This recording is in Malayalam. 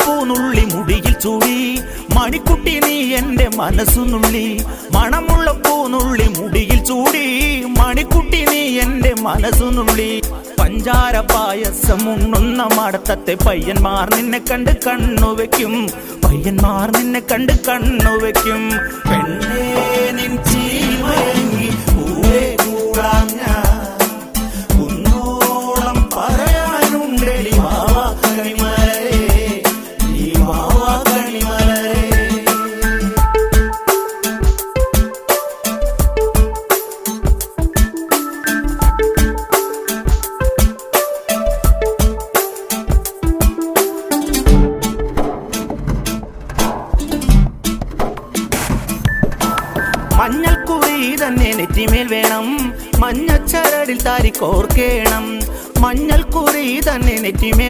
പൂനുള്ളി മുടിയിൽ ചൂടി മണിക്കുട്ടി നീ എന്റെ മനസ്സുനുള്ളി. മണമുള്ള പൂനുള്ളി മുടിയിൽ ചൂടി മണിക്കുട്ടി നീ എന്റെ മനസ്സുനുള്ളി. പഞ്ചാര പായസം ഉണ്ണുന്ന മടത്തത്തെ പയ്യന്മാർ നിന്നെ കണ്ട് കണ്ണുവെക്കും, പയ്യന്മാർ നിന്നെ കണ്ട് കണ്ണുവെക്കും. പെണ്ണേ നിൻ ചീമയങ്ങി പൂവേ കൂടാം ഞാൻ, കുന്നോളം പറയാനുണ്ടെടി വാവാ കണിമലരേ, നീ വാവാ കണിമലരേ. മഞ്ഞൾക്കുറി തന്നെ നെറ്റിമേൽ വേണം, മഞ്ഞച്ചരടിൽ താരി കോർക്കേണം. മഞ്ഞൾക്കുറി തന്നെ നെറ്റിമേൽ